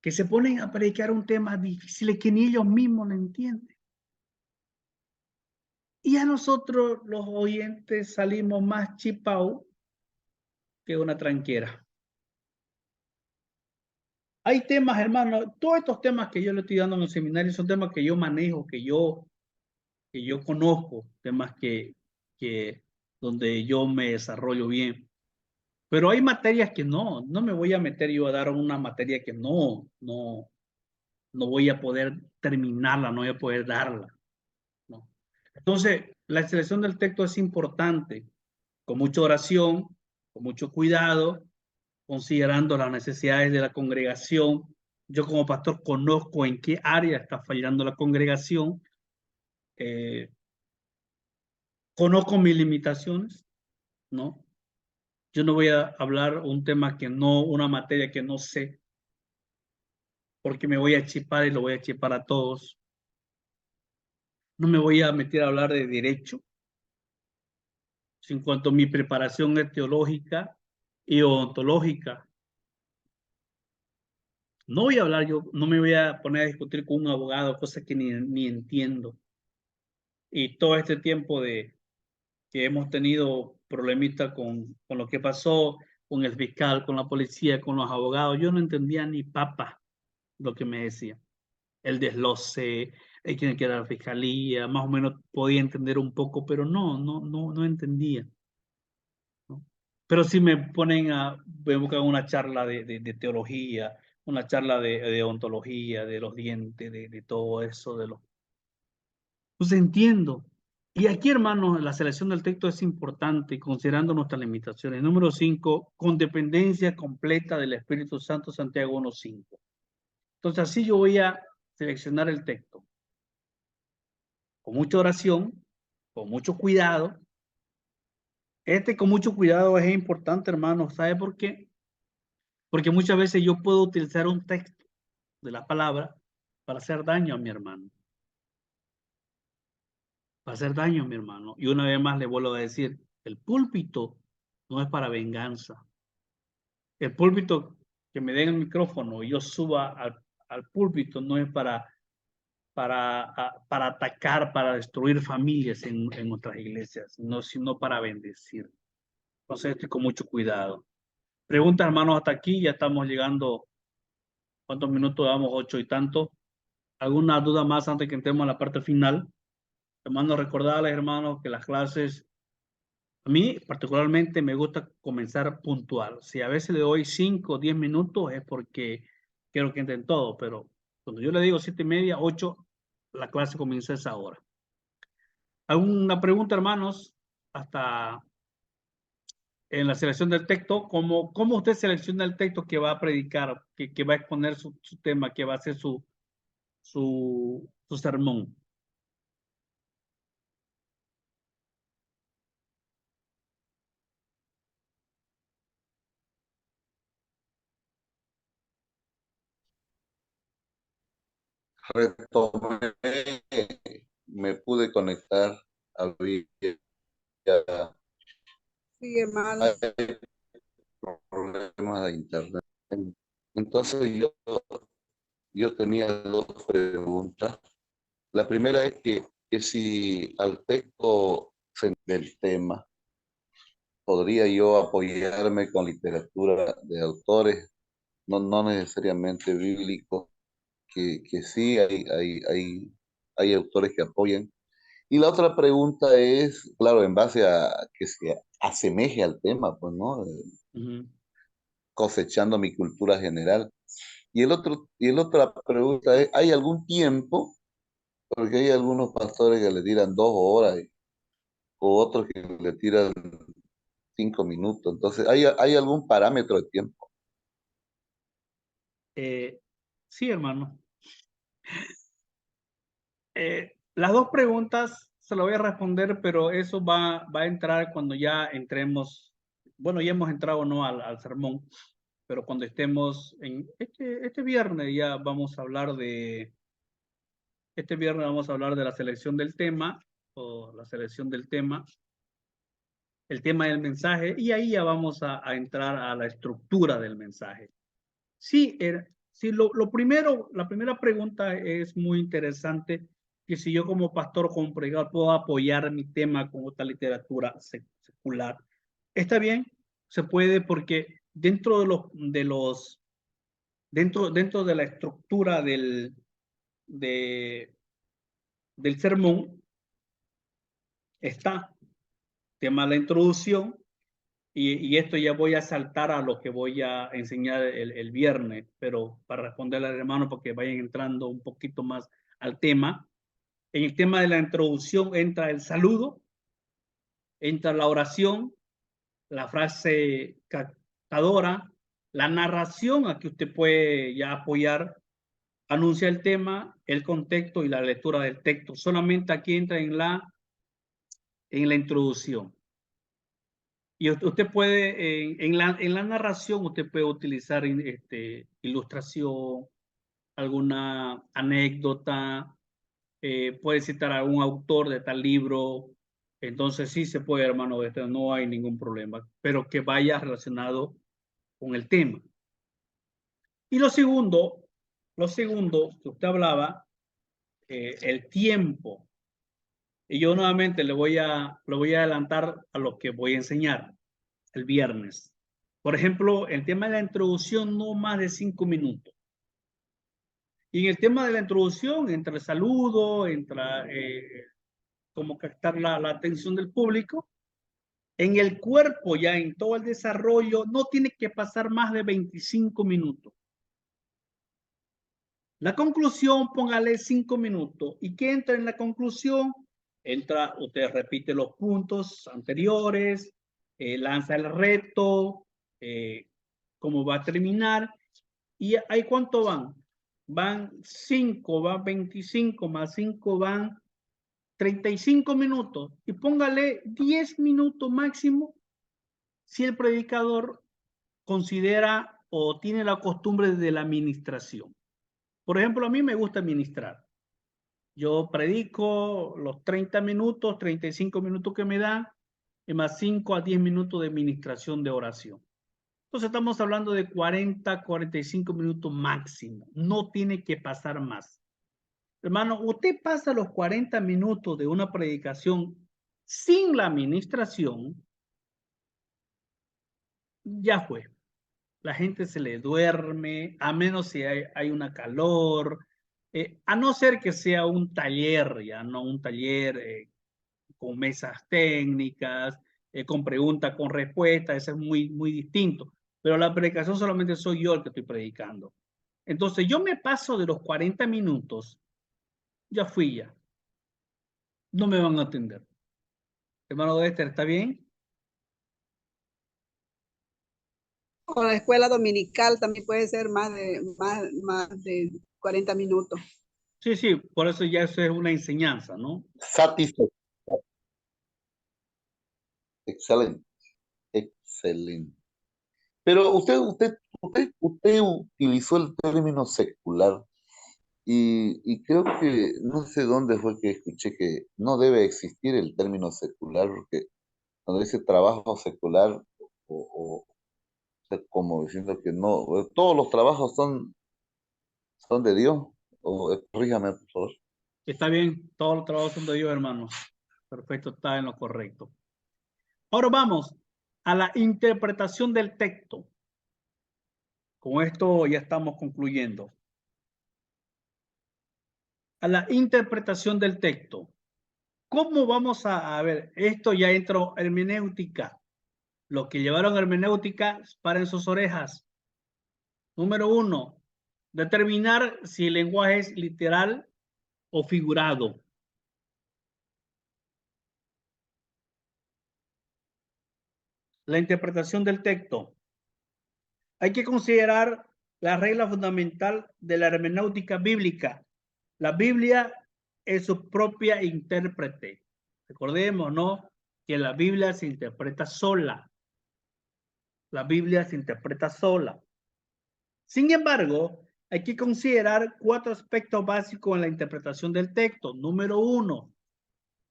que se ponen a predicar un tema difícil que ni ellos mismos lo entienden. Y a nosotros, los oyentes, salimos más chipao que una tranquera. Hay temas, hermano, todos estos temas que yo le estoy dando en el seminario son temas que yo manejo, que yo conozco, temas donde yo me desarrollo bien. Pero hay materias que no me voy a meter yo a dar una materia que no voy a poder terminarla, no voy a poder darla, ¿no? Entonces, la selección del texto es importante, con mucha oración, con mucho cuidado, considerando las necesidades de la congregación. Yo como pastor conozco en qué área está fallando la congregación, conozco mis limitaciones, ¿no? Yo no voy a hablar un tema una materia que no sé, porque me voy a chipar y lo voy a chipar a todos. No me voy a meter a hablar de derecho, en cuanto a mi preparación es teológica y ontológica. No voy a hablar yo, no me voy a poner a discutir con un abogado, cosas que ni entiendo. Y todo este tiempo que hemos tenido problemitas con lo que pasó, con el fiscal, con la policía, con los abogados, yo no entendía ni papa lo que me decía. El desloce, quién que era la fiscalía, más o menos podía entender un poco, pero no entendía, ¿no? Pero si me ponen voy a buscar una charla de teología, una charla de ontología, de los dientes, de todo eso, pues entiendo. Y aquí, hermanos, la selección del texto es importante, considerando nuestras limitaciones. Número 5, con dependencia completa del Espíritu Santo, Santiago 1:5. Entonces, así yo voy a seleccionar el texto. Con mucha oración, con mucho cuidado. Con mucho cuidado es importante, hermanos. ¿Sabe por qué? Porque muchas veces yo puedo utilizar un texto de la palabra para hacer daño a mi hermano. Para hacer daño a mi hermano. Y una vez más le vuelvo a decir, el púlpito no es para venganza. El púlpito, que me den el micrófono y yo suba al púlpito, no es para atacar, para destruir familias en nuestras iglesias, sino para bendecir. Entonces, estoy con mucho cuidado. Preguntas, hermanos, hasta aquí. Ya estamos llegando. ¿Cuántos minutos damos? 8 y tanto. ¿Alguna duda más antes que entremos a la parte final? Hermanos, recordarles, hermanos, que las clases, a mí particularmente me gusta comenzar puntual. Si a veces le doy 5 o 10 minutos es porque quiero que entren todo, pero cuando yo le digo 7:30, 8, la clase comienza a esa hora. ¿Alguna pregunta, hermanos? Hasta en la selección del texto, ¿cómo usted selecciona el texto que va a predicar, que va a exponer su tema, que va a hacer su sermón? Retomé, me pude conectar, había Sí, hermanos. problemas de internet. Entonces yo tenía dos preguntas. La primera es que si al texto del tema, podría yo apoyarme con literatura de autores, no necesariamente bíblicos, que sí hay autores que apoyan. Y la otra pregunta es, claro, en base a que se asemeje al tema, pues, ¿no? Cosechando mi cultura general. Y el otra pregunta es, ¿hay algún tiempo? Porque hay algunos pastores que le tiran 2 horas o otros que le tiran 5 minutos. Entonces, ¿hay algún parámetro de tiempo? Sí, hermano. Las dos preguntas se lo voy a responder, pero eso va a entrar cuando ya entremos. Bueno, ya hemos entrado no al sermón, pero cuando estemos en este viernes ya vamos a hablar de. Este viernes vamos a hablar de la selección del tema, o la selección del tema, el tema del mensaje, y ahí ya vamos a entrar a la estructura del mensaje. Sí, sí lo primero, la primera pregunta es muy interesante, que si yo como pastor, como predicador, puedo apoyar mi tema con otra literatura secular. Está bien, se puede, porque dentro dentro de la estructura del sermón está tema de la introducción, y esto ya voy a saltar a lo que voy a enseñar el viernes, pero para responderle al hermano, porque vayan entrando un poquito más al tema. En el tema de la introducción entra el saludo, entra la oración, la frase captadora, la narración a que usted puede ya apoyar, anuncia el tema, el contexto y la lectura del texto. Solamente aquí entra en la introducción. Y usted puede, en la narración, usted puede utilizar ilustración, alguna anécdota, puede citar a un autor de tal libro. Entonces sí se puede, hermano, no hay ningún problema, pero que vaya relacionado con el tema. Y lo segundo que usted hablaba, el tiempo. Y yo nuevamente lo voy a adelantar a lo que voy a enseñar el viernes. Por ejemplo, el tema de la introducción, no más de 5 minutos. Y en el tema de la introducción, entre el saludo, entre cómo captar la atención del público, en el cuerpo, ya en todo el desarrollo, no tiene que pasar más de 25 minutos. La conclusión, póngale 5 minutos. ¿Y qué entra en la conclusión? Entra, usted repite los puntos anteriores, lanza el reto, cómo va a terminar. ¿Y ahí cuánto van? Van 5, van 25, más 5 van 35 minutos. Y póngale 10 minutos máximo si el predicador considera o tiene la costumbre de la administración. Por ejemplo, a mí me gusta administrar. Yo predico los 30 minutos, 35 minutos que me dan, y más 5 a 10 minutos de administración de oración. Entonces estamos hablando de 40, 45 minutos máximo. No tiene que pasar más. Hermano, usted pasa los 40 minutos de una predicación sin la administración, ya fue. La gente se le duerme, a menos si hay una calor, a no ser que sea un taller, ya no un taller con mesas técnicas, con preguntas, con respuestas, eso es muy, muy distinto. Pero la predicación solamente soy yo el que estoy predicando. Entonces yo me paso de los 40 minutos, ya fui ya. No me van a atender. Hermano Dexter, ¿está bien? O la escuela dominical también puede ser más de 40 minutos. Sí, sí, por eso ya eso es una enseñanza, ¿no? Satisfactorio. Excelente, excelente. Pero usted utilizó el término secular y creo que no sé dónde fue que escuché que no debe existir el término secular, porque cuando dice trabajo secular, o sea, como diciendo que no, todos los trabajos son de Dios, corríjame, por favor. Está bien, todos los trabajos son de Dios, hermanos. Perfecto, está en lo correcto. Ahora vamos a la interpretación del texto. Con esto ya estamos concluyendo. A la interpretación del texto. ¿Cómo vamos a ver? Esto ya entró hermenéutica. Los que llevaron hermenéutica, paren sus orejas. Número 1, determinar si el lenguaje es literal o figurado. La interpretación del texto. Hay que considerar la regla fundamental de la hermenéutica bíblica. La Biblia es su propia intérprete. Recordemos, ¿no? Que la Biblia se interpreta sola. La Biblia se interpreta sola. Sin embargo, hay que considerar 4 aspectos básicos en la interpretación del texto. Número 1,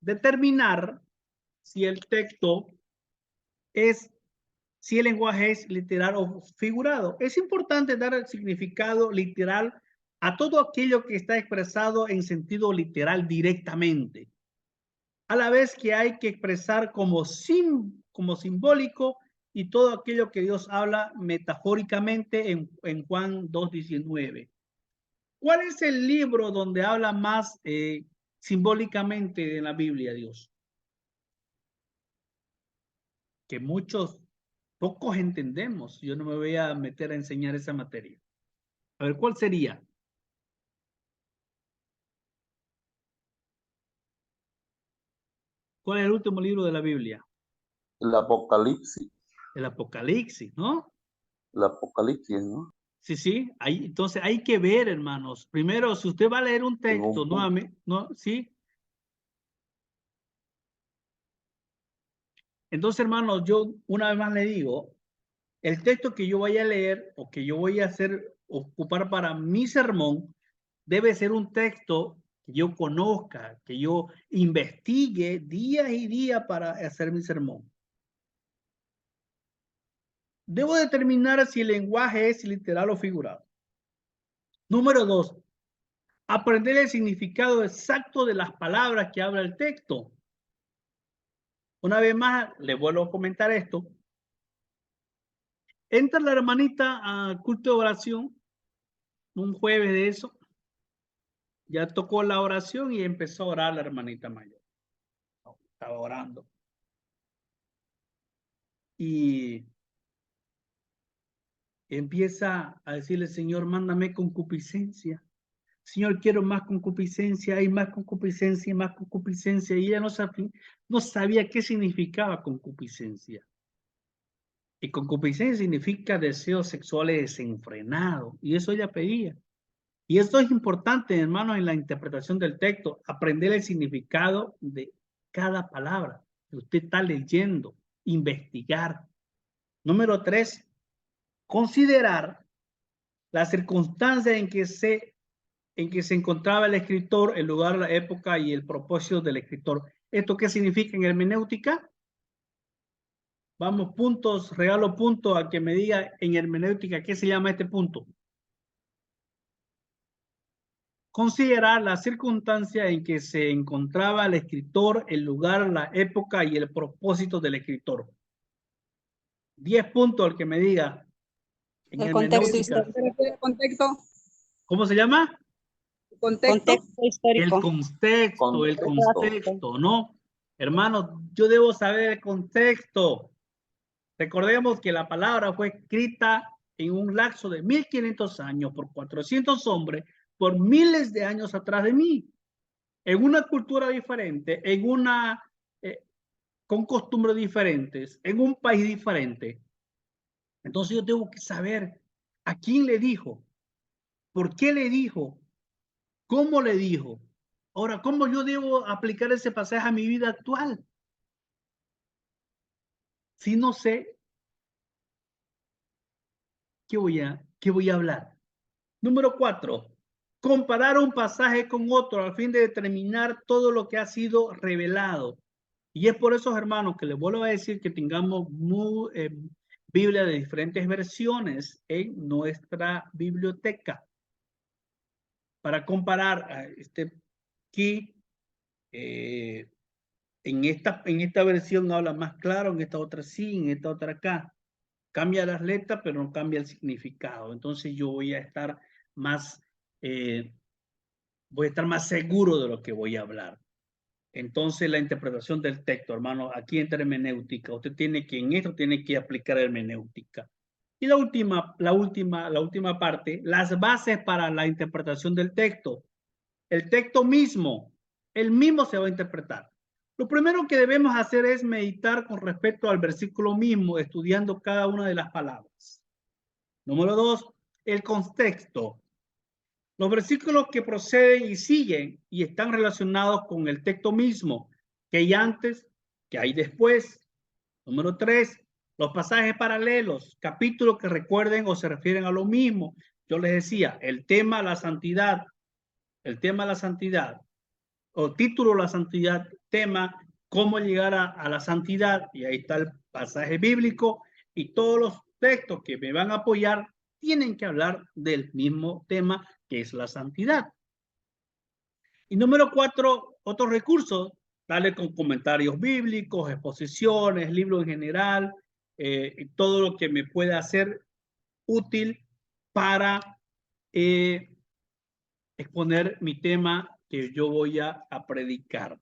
determinar si el texto si el lenguaje es literal o figurado. Es importante dar el significado literal a todo aquello que está expresado en sentido literal directamente, a la vez que hay que expresar como simbólico y todo aquello que Dios habla metafóricamente en Juan 2:19. ¿Cuál es el libro donde habla más simbólicamente de la Biblia, Dios? Que pocos entendemos. Yo no me voy a meter a enseñar esa materia. A ver, ¿cuál sería? ¿Cuál es el último libro de la Biblia? El Apocalipsis, El Apocalipsis, ¿no? ¿no? Sí, sí. Entonces hay que ver, hermanos. Primero, si usted va a leer un texto, nuevamente, ¿no? Sí. Entonces, hermanos, yo una vez más le digo, el texto que yo vaya a leer o que yo voy a ocupar para mi sermón, debe ser un texto que yo conozca, que yo investigue días y días para hacer mi sermón. Debo determinar si el lenguaje es literal o figurado. Número 2, aprender el significado exacto de las palabras que habla el texto. Una vez más, le vuelvo a comentar esto. Entra la hermanita a culto de oración, un jueves de eso, ya tocó la oración y empezó a orar la hermanita mayor. Estaba orando. Y empieza a decirle, Señor, mándame concupiscencia, Señor, quiero más concupiscencia, hay más concupiscencia y más concupiscencia. Y ella no sabía qué significaba concupiscencia. Y concupiscencia significa deseos sexuales desenfrenados. Y eso ella pedía. Y esto es importante, hermanos, en la interpretación del texto, aprender el significado de cada palabra que usted está leyendo, investigar. Número 3, considerar las circunstancias en que se encontraba el escritor, el lugar, la época y el propósito del escritor. ¿Esto qué significa en hermenéutica? Vamos, puntos, regalo punto a que me diga en hermenéutica qué se llama este punto. Considerar la circunstancia en que se encontraba el escritor, el lugar, la época y el propósito del escritor. 10 puntos al que me diga. En El contexto hermenéutica. histórico. Contexto, ¿Cómo se llama? contexto. Histórico. El contexto, ¿no? Hermanos, yo debo saber el contexto. Recordemos que la palabra fue escrita en un lapso de 1500 años por 400 hombres por miles de años atrás de mí, en una cultura diferente, con costumbres diferentes, en un país diferente. Entonces yo tengo que saber a quién le dijo, por qué le dijo, cómo le dijo. Ahora, ¿cómo yo debo aplicar ese pasaje a mi vida actual? Si no sé, ¿qué voy a hablar? Número 4. Comparar un pasaje con otro al fin de determinar todo lo que ha sido revelado. Y es por eso, hermanos, que les vuelvo a decir que tengamos Biblia de diferentes versiones en nuestra biblioteca para comparar aquí en esta versión habla más claro, en esta otra sí, en esta otra acá. Cambia las letras, pero no cambia el significado. Entonces yo voy a estar más seguro de lo que voy a hablar. Entonces la interpretación del texto, hermano, aquí entra hermenéutica. Usted tiene que aplicar hermenéutica. Y la última parte, las bases para la interpretación del texto. El texto mismo, el mismo se va a interpretar. Lo primero que debemos hacer es meditar con respecto al versículo mismo, estudiando cada una de las palabras. Número 2, el contexto. Los versículos que proceden y siguen y están relacionados con el texto mismo, que hay antes, que hay después. Número 3, los pasajes paralelos, capítulos que recuerden o se refieren a lo mismo. Yo les decía, el tema la santidad, o título la santidad, tema cómo llegar a la santidad, y ahí está el pasaje bíblico, y todos los textos que me van a apoyar tienen que hablar del mismo tema que es la santidad. Y número 4, otros recursos, dale con comentarios bíblicos, exposiciones, libros en general, todo lo que me pueda hacer útil para exponer mi tema que yo voy a predicar,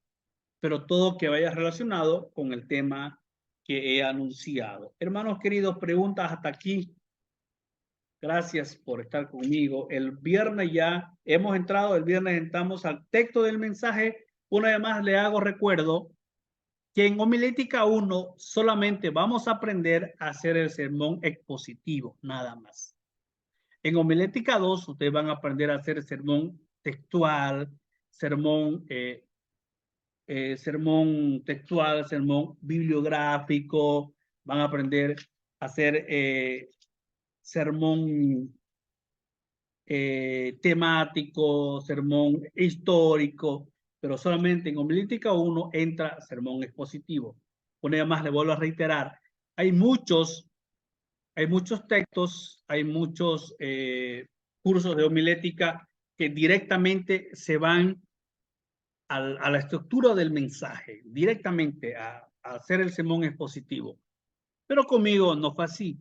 pero todo que vaya relacionado con el tema que he anunciado. Hermanos queridos, preguntas hasta aquí. Gracias por estar conmigo. El viernes entramos al texto del mensaje. Una vez más le hago recuerdo que en homilética 1 solamente vamos a aprender a hacer el sermón expositivo, nada más. En homilética 2 ustedes van a aprender a hacer el sermón textual, sermón textual, sermón bibliográfico, van a aprender a hacer sermón temático, sermón histórico, pero solamente en homilítica 1 entra sermón expositivo. Una vez más le vuelvo a reiterar, hay muchos textos, hay muchos cursos de homilética que directamente se van a la estructura del mensaje, directamente a hacer el sermón expositivo. Pero conmigo no fue así.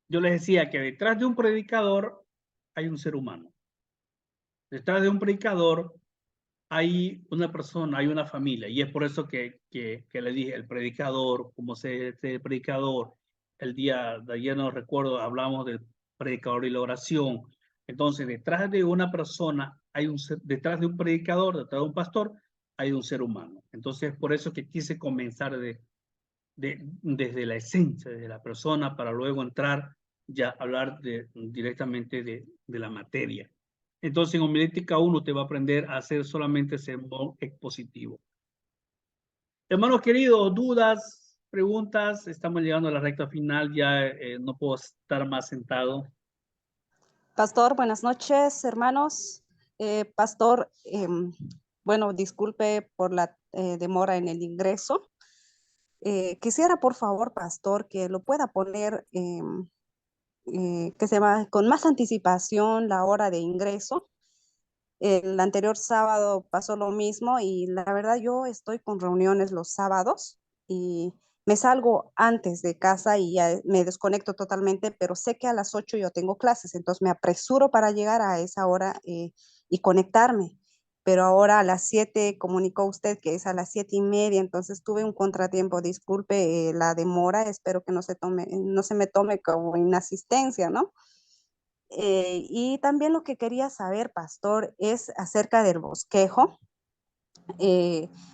Yo les decía que detrás de un predicador hay un ser humano. Detrás de un predicador hay una persona, hay una familia. Y es por eso que le dije, el predicador, como el predicador. El día de ayer, no recuerdo, hablamos del predicador y la oración. Entonces, detrás de una persona, detrás de un predicador, detrás de un pastor, hay un ser humano. Entonces, por eso que quise comenzar desde la esencia, desde la persona, para luego entrar ya a hablar directamente de la materia. Entonces, en homilética 1 te va a aprender a hacer solamente sermón expositivo. Hermanos queridos, dudas, preguntas, estamos llegando a la recta final, ya no puedo estar más sentado. Pastor, buenas noches, hermanos. Pastor, bueno, disculpe por la demora en el ingreso. Quisiera, por favor, pastor, que lo pueda poner, que se va con más anticipación la hora de ingreso. El anterior sábado pasó lo mismo y la verdad yo estoy con reuniones los sábados y me salgo antes de casa y ya me desconecto totalmente, pero sé que a las 8 yo tengo clases, entonces me apresuro para llegar a esa hora y conectarme. Pero ahora a las 7 comunicó usted que es a las 7:30, entonces tuve un contratiempo. Disculpe la demora, espero que no se me tome como inasistencia, ¿no? Y también lo que quería saber, pastor, es acerca del bosquejo.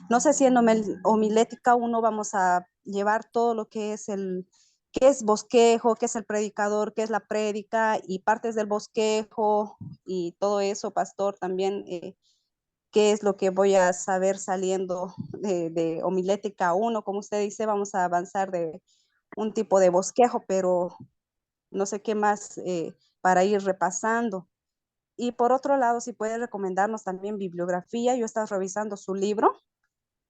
No sé si en homilética 1 vamos a llevar todo lo que es qué es bosquejo, qué es el predicador, qué es la prédica y partes del bosquejo y todo eso, pastor, también qué es lo que voy a saber saliendo de homilética 1. Como usted dice, vamos a avanzar de un tipo de bosquejo, pero no sé qué más para ir repasando. Y por otro lado, si puede recomendarnos también bibliografía, yo he estado revisando su libro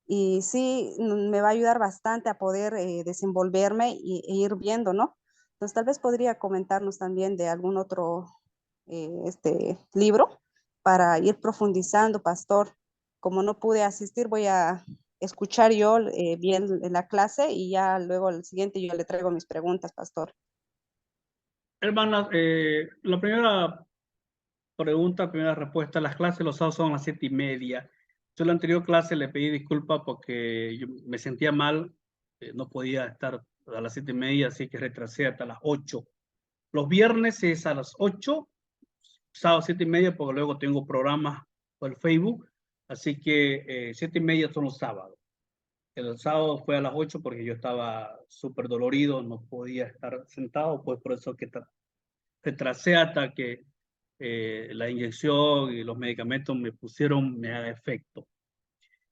y sí, me va a ayudar bastante a poder desenvolverme e ir viendo, ¿no? Entonces, tal vez podría comentarnos también de algún otro libro para ir profundizando, pastor. Como no pude asistir, voy a escuchar yo bien la clase y ya luego al siguiente yo le traigo mis preguntas, pastor. Hermanas, la primera pregunta, primera respuesta, las clases los sábados son a las 7:30. Yo la anterior clase le pedí disculpas porque yo me sentía mal, no podía estar a las 7:30, así que retrasé hasta las 8. Los viernes es a las 8, sábado 7:30, porque luego tengo programas por el Facebook, así que 7:30 son los sábados. El sábado fue a las 8 porque yo estaba súper dolorido, no podía estar sentado, pues por eso que retrasé hasta que la inyección y los medicamentos me haga efecto.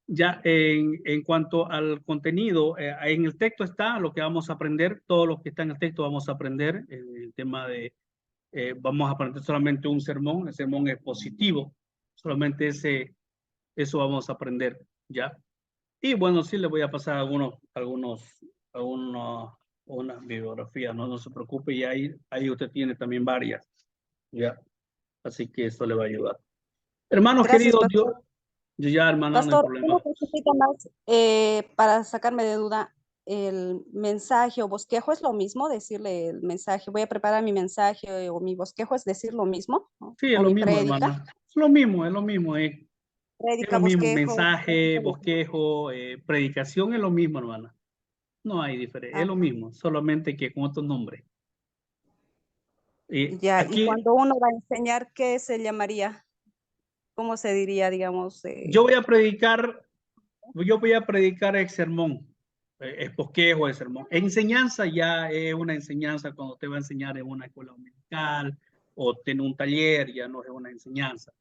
Ya en cuanto al contenido, en el texto está lo que vamos a aprender, todo lo que está en el texto vamos a aprender, el tema de, vamos a aprender solamente un sermón, el sermón es positivo, solamente eso vamos a aprender, ¿ya? Y bueno, sí le voy a pasar unas bibliografías, no se preocupe, y ahí usted tiene también varias, ¿ya? Así que eso le va a ayudar. Hermanos Gracias, queridos, pastor. yo ya, hermano, no hay Pastor, una problema. cosita más para sacarme de duda. ¿El mensaje o bosquejo es lo mismo? Decirle el mensaje, voy a preparar mi mensaje o mi bosquejo es decir lo mismo, ¿no? Sí, es O lo mi mismo, prédica. hermana. Es lo mismo, es Prédica, lo mismo. bosquejo. Mensaje, bosquejo, predicación es lo mismo, hermana. No hay diferencia, Ah, es lo mismo, solamente que con otro nombre. ya, y Aquí cuando uno va a enseñar, ¿qué se llamaría? ¿Cómo se diría, digamos? yo voy a predicar el sermón, es bosquejo, el sermón. Enseñanza ya es una enseñanza cuando te va a enseñar en una escuela dominical o tiene un taller, ya no es una enseñanza.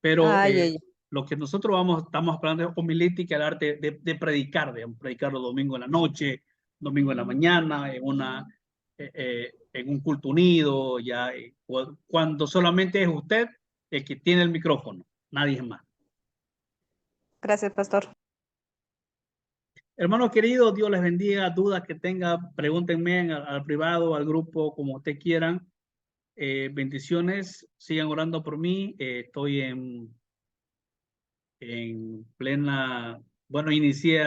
Pero Ay, ay, lo que nosotros estamos hablando es homilítica, el arte de predicar, de predicar los domingos en la noche, domingo en la mañana, en un culto unido, ya, cuando solamente es usted el que tiene el micrófono, nadie más. gracias, pastor. Hermanos queridos, Dios les bendiga. Dudas que tenga, pregúntenme al privado, al grupo, como ustedes quieran. Bendiciones, sigan orando por mí. Estoy en plena, bueno, inicié